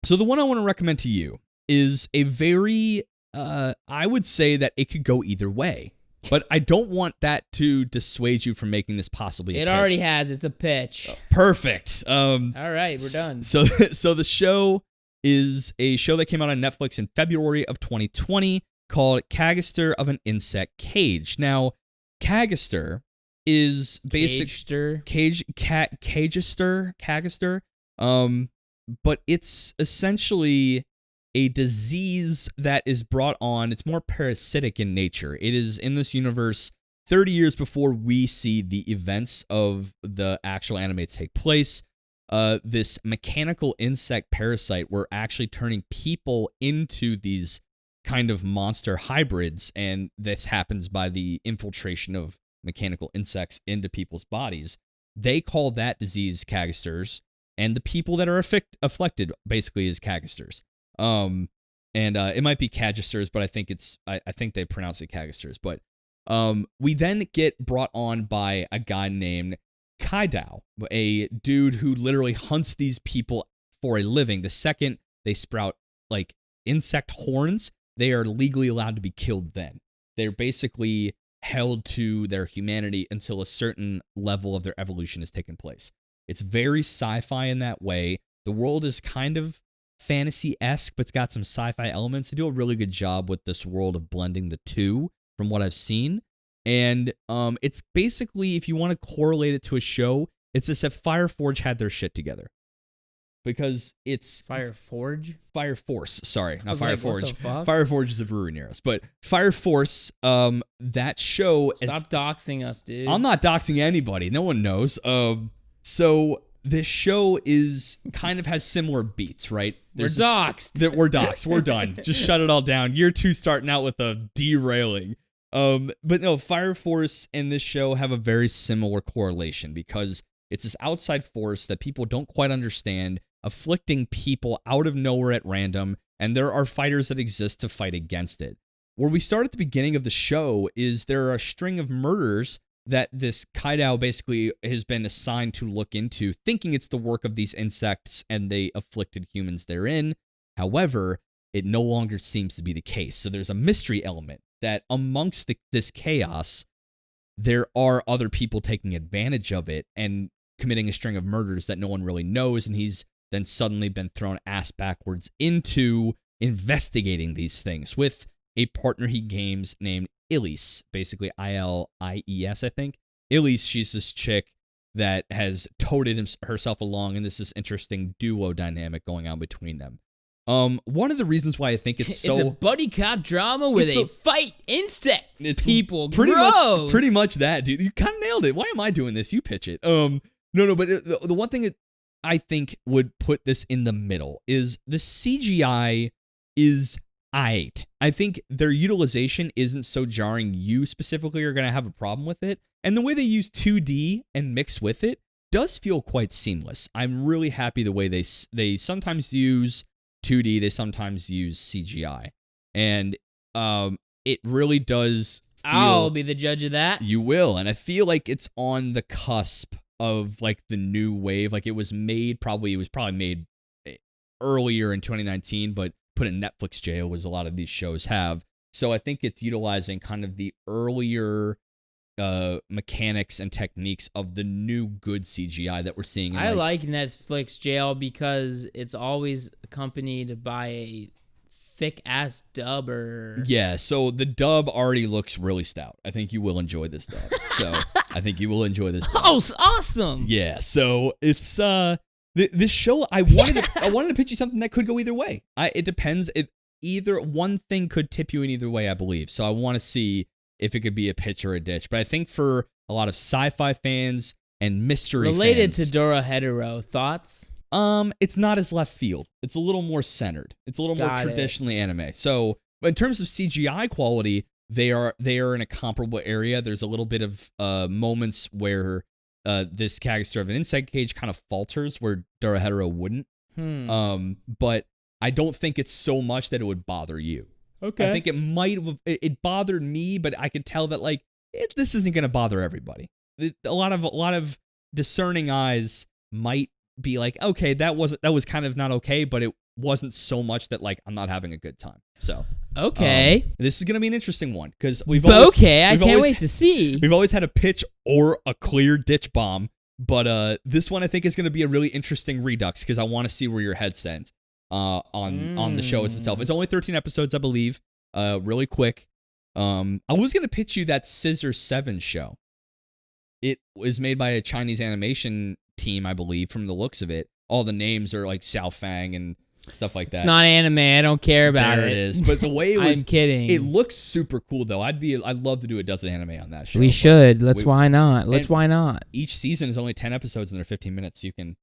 So the one I want to recommend to you is a very, I would say that it could go either way. But I don't want that to dissuade you from making this possibly a pitch. It already has. It's a pitch. Perfect. All right, we're done. So the show is a show that came out on Netflix in February of 2020 called Cagaster of an Insect Cage. Now, Cagaster is basically Cagaster. But it's essentially a disease that is brought on. It's more parasitic in nature. It is in this universe 30 years before we see the events of the actual anime take place. This mechanical insect parasite were actually turning people into these kind of monster hybrids, and this happens by the infiltration of mechanical insects into people's bodies. They call that disease Cagasters, and the people that are afflicted basically is Cagasters. It might be Cagasters, but I think they pronounce it Cagasters. But we then get brought on by a guy named Kaidao, a dude who literally hunts these people for a living. The second they sprout like insect horns, they are legally allowed to be killed then. They're basically held to their humanity until a certain level of their evolution has taken place. It's very sci-fi in that way. The world is kind of fantasy-esque, but it's got some sci-fi elements. They do a really good job with this world of blending the two from what I've seen. And it's basically, if you want to correlate it to a show, it's as if Fire Forge had their shit together. Because it's... Fire Forge? Fire Force, sorry. Not Fire Forge. What the fuck? Fire Forge is a brewery near us. But Fire Force, that show... Stop doxing us, dude. I'm not doxing anybody. No one knows. So this show is kind of has similar beats, right? We're doxed. We're doxed. We're done. Just shut it all down. Year 2 starting out with a derailing. But no, Fire Force and this show have a very similar correlation because it's this outside force that people don't quite understand, afflicting people out of nowhere at random, and there are fighters that exist to fight against it. Where we start at the beginning of the show is there are a string of murders that this Kaidao basically has been assigned to look into, thinking it's the work of these insects and the afflicted humans therein. However, it no longer seems to be the case. So there's a mystery element that amongst this chaos, there are other people taking advantage of it and committing a string of murders that no one really knows, and he's then suddenly been thrown ass backwards into investigating these things with a partner he games named Elise, basically Ilies, I think. Elise, she's this chick that has toted herself along, and there's this interesting duo dynamic going on between them. One of the reasons why I think it's a buddy cop drama where they fight insect people. Pretty much that, dude. You kind of nailed it. Why am I doing this? You pitch it. No, but the one thing that I think would put this in the middle is the CGI is aight. I think their utilization isn't so jarring. You specifically are going to have a problem with it. And the way they use 2D and mix with it does feel quite seamless. I'm really happy the way they sometimes use 2D, they sometimes use CGI. And it really does I'll be the judge of that. You will. And I feel like it's on the cusp of like the new wave. Like it was probably made earlier in 2019, but put in Netflix jail, as a lot of these shows have. So I think it's utilizing kind of the earlier mechanics and techniques of the new good CGI that we're seeing. I like Netflix jail because it's always accompanied by a thick ass dub or yeah. So the dub already looks really stout. I think you will enjoy this dub. So I think you will enjoy this dub. Oh, it's awesome. Yeah. So it's this show. I wanted to pitch you something that could go either way. It depends. Either one thing could tip you in either way, I believe. So I want to see if it could be a pitch or a ditch. But I think for a lot of sci-fi fans and mystery related fans, to Dora Hetero, thoughts? It's not as left field. It's a little more centered. It's a little more traditionally anime. So in terms of CGI quality, they are in a comparable area. There's a little bit of moments where this Cagaster of an insect cage kind of falters where Dora Hetero wouldn't. But I don't think it's so much that it would bother you. Okay. I think it might have. It bothered me, but I could tell that this isn't going to bother everybody. A lot of discerning eyes might be like, okay, that was kind of not okay, but it wasn't so much that I'm not having a good time. So okay, this is going to be an interesting one because I can't wait to see. We've always had a pitch or a clear ditch bomb, but this one I think is going to be a really interesting redux because I want to see where your head stands. On the show itself. It's only 13 episodes, I believe. Really quick. I was gonna pitch you that Scissor 7 show. It was made by a Chinese animation team, I believe, from the looks of it. All the names are like Xiao Fang and stuff like that. It's not anime. I don't care about there it is. But the way it was, I'm kidding. It looks super cool though. I'd love to do a dozen anime on that show. We should. Why not? Why not? Each season is only 10 episodes and they're 15 minutes. So you can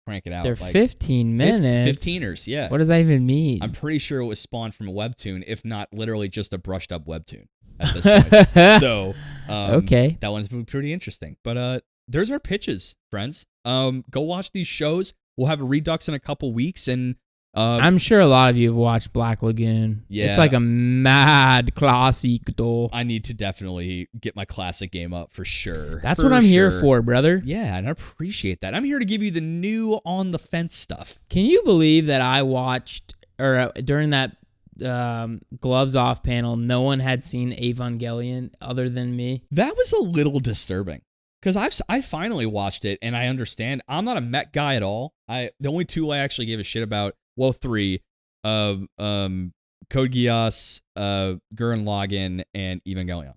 crank it out. They're 15 minutes. 15ers, yeah. What does that even mean? I'm pretty sure it was spawned from a webtoon, if not literally just a brushed up webtoon at this point. So, okay. That one's been pretty interesting. But there's our pitches, friends. Go watch these shows. We'll have a redux in a couple weeks, and I'm sure a lot of you have watched Black Lagoon. Yeah. It's like a mad classic, though. I need to definitely get my classic game up for sure. That's what I'm here for, brother. Yeah, and I appreciate that. I'm here to give you the new on the fence stuff. Can you believe that I watched, or during that Gloves Off panel, no one had seen Evangelion other than me? That was a little disturbing. Because I finally watched it, and I understand. I'm not a mech guy at all. The only two I actually gave a shit about, well, three, Code Geass, Gurren Lagann, and Evangelion.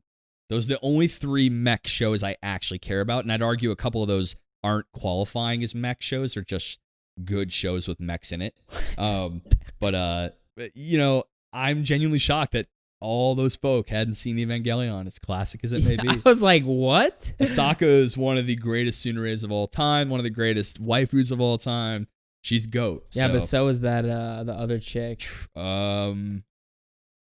Those are the only three mech shows I actually care about, and I'd argue a couple of those aren't qualifying as mech shows. They're just good shows with mechs in it. But I'm genuinely shocked that all those folk hadn't seen Evangelion, as classic as it may be. I was like, what? Asaka is one of the greatest tsuneres of all time, one of the greatest waifus of all time. She's GOAT. Yeah, but so is that the other chick. I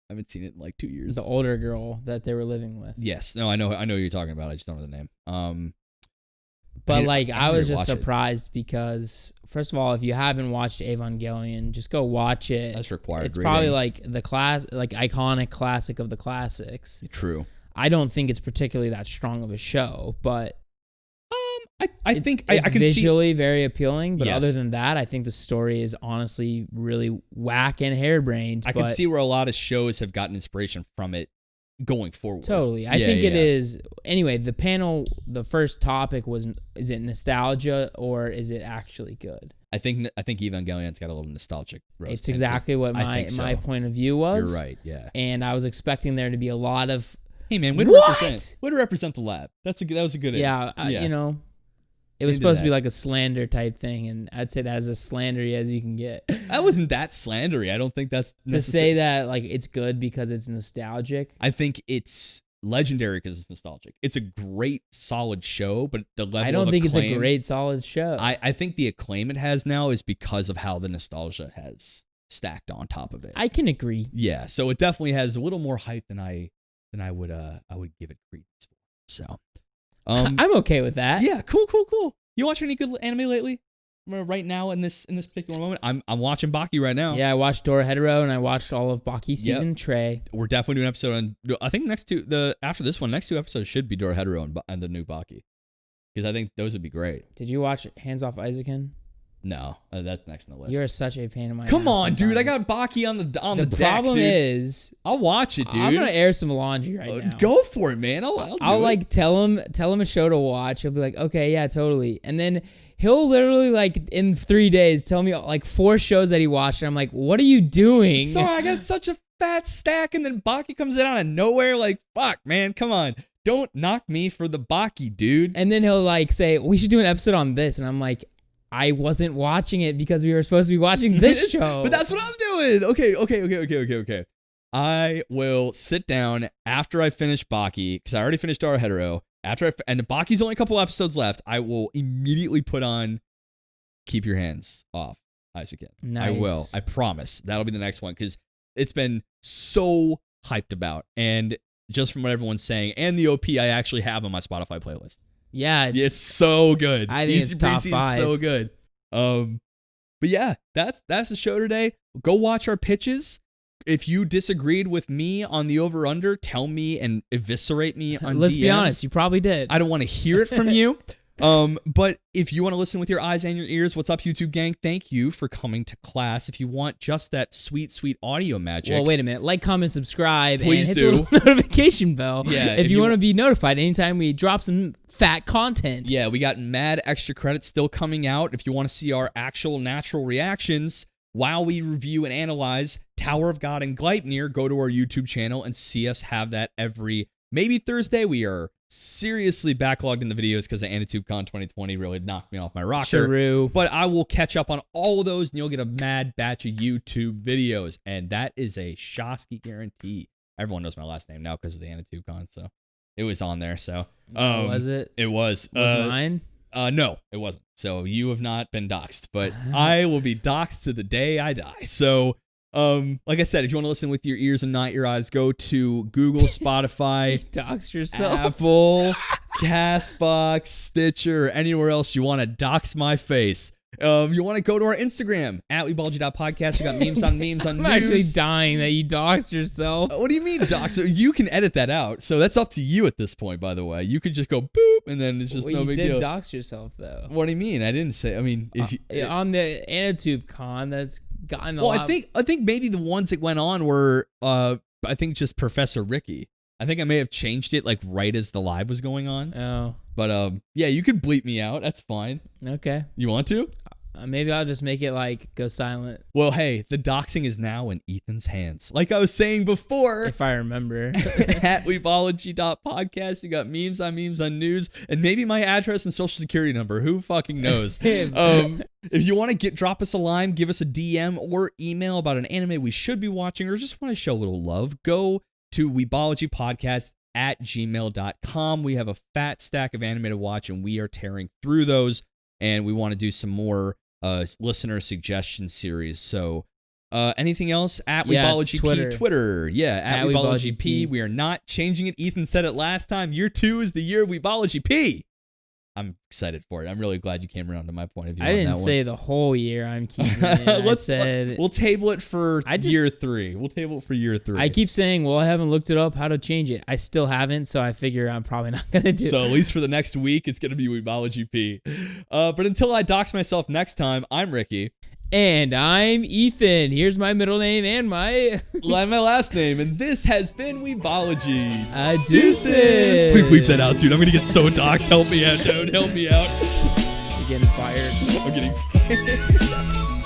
haven't seen it in like 2 years. The older girl that they were living with. Yes. No, I know who you're talking about. I just don't know the name. But I was just surprised because, first of all, if you haven't watched Evangelion, just go watch it. That's required. It's probably like the iconic classic of the classics. True. I don't think it's particularly that strong of a show, but I think it's I can visually very appealing. But Yes. other than that, I think the story is honestly really whack and harebrained. I can see where a lot of shows have gotten inspiration from it going forward. Totally. I think it is. Anyway, the panel, the first topic was, is it nostalgia or is it actually good? I think Evangelion's got a little nostalgic roast. It's exactly what my point of view was. You're right, yeah. And I was expecting there to be a lot of, hey man, way to represent the lab. That was a good it was supposed to be like a slander type thing, and I'd say that as slandery as you can get. That wasn't that slandery. I don't think that's to say that it's good because it's nostalgic. I think it's legendary because it's nostalgic. It's a great, solid show, but the level I don't of think acclaim, it's a great, solid show. I think the acclaim it has now is because of how the nostalgia has stacked on top of it. I can agree. Yeah, so it definitely has a little more hype than I would give it credence for. So. I'm okay with that. Yeah, cool. You watch any good anime lately? Right now in this particular moment, I'm watching Baki right now. Yeah, I watched Dora Hetero and I watched all of Baki season Trey. We're definitely doing an episode on. I think after this one, next two episodes should be Dora Hetero and the new Baki, because I think those would be great. Did you watch Hands Off Isaacin? No, that's next on the list. You're such a pain in my Come ass on, dude. I sometimes. got Baki on the deck, problem dude. is, I'll watch it, dude. I'm gonna air some laundry right now. Go for it, man. I'll do it. like tell him a show to watch. He'll be like, okay, yeah, totally. And then he'll literally like in 3 days tell me like 4 shows that he watched, and I'm like, what are you doing? Sorry, I got such a fat stack, and then Baki comes in out of nowhere. Like, fuck, man, come on. Don't knock me for the Baki, dude. And then he'll like say, we should do an episode on this, and I'm like, I wasn't watching it because we were supposed to be watching this show. But that's what I'm doing. Okay. I will sit down after I finish Baki, because I already finished Rei Hiroe. And Baki's only a couple episodes left. I will immediately put on Keep Your Hands Off Aizuken. Nice. I will. I promise. That'll be the next one, because it's been so hyped about. And just from what everyone's saying, and the OP I actually have on my Spotify playlist. Yeah, It's so good. I think Easy it's top Breezy 5. is so good. But yeah, that's the show today. Go watch our pitches. If you disagreed with me on the over-under, tell me and eviscerate me on Let's DMs. be honest, you probably did. I don't want to hear it from you. But if you want to listen with your eyes and your ears, what's up, YouTube gang? Thank you for coming to class. If you want just that sweet, sweet audio magic. Well, wait a minute. Like, comment, subscribe, Please and hit do. the little notification bell. Yeah, if you want to be notified anytime we drop some fat content. Yeah, we got mad extra credits still coming out. If you want to see our actual natural reactions while we review and analyze Tower of God and Gleipnir, go to our YouTube channel and see us have that every maybe Thursday. We are seriously backlogged in the videos because the AnitubeCon 2020 really knocked me off my rocker. True. But I will catch up on all of those, and you'll get a mad batch of YouTube videos, and that is a Shosky guarantee. Everyone knows my last name now because of the AnitubeCon, so it was on there. So Was it? It was. Was mine? No, it wasn't. So you have not been doxxed, but I will be doxxed to the day I die. So, like I said, if you want to listen with your ears and not your eyes, go to Google, Spotify, Dox yourself. Apple, Castbox, Stitcher, or anywhere else you want to dox my face. You want to go to our Instagram at Weebology.podcast. We got memes on memes on I'm news. actually dying that you doxed yourself. What do you mean, dox? You can edit that out. So that's up to you at this point, by the way. You could just go boop, and then it's just no big deal. You did dox yourself, though. What do you mean? I didn't say. I mean, if you, on the AnitubeCon, that's gotten a well, lot. I think maybe the ones that went on were, I think just Professor Ricky. I think I may have changed it like right as the live was going on. Oh. But yeah, you could bleep me out. That's fine. Okay. You want to? Maybe I'll just make it like go silent. Well, hey, the doxing is now in Ethan's hands. Like I was saying before. If I remember. At Weebology.podcast, you got memes on news, and maybe my address and social security number. Who fucking knows? If you want to drop us a line, give us a DM or email about an anime we should be watching, or just want to show a little love, go to weebologypodcast@gmail.com. We have a fat stack of anime to watch, and we are tearing through those, and we want to do some more listener suggestion series. So anything else at Weebology Twitter. Yeah, at Weebology P. We are not changing it. Ethan said it last time. Year 2 is the year of Weebology P. I'm excited for it. I'm really glad you came around to my point of view. I didn't say the whole year I'm keeping it. We'll table it for year 3. We'll table it for year 3. I keep saying, well, I haven't looked it up how to change it. I still haven't, so I figure I'm probably not going to do it. So at least for the next week, it's going to be Weebology P. But until I dox myself next time, I'm Ricky. And I'm Ethan. Here's my middle name and my last name. And this has been Weebology. Deuces. Please bleep that out, dude. I'm going to get so doxed. Help me out, dude. Help me out. You're getting fired. I'm getting fired.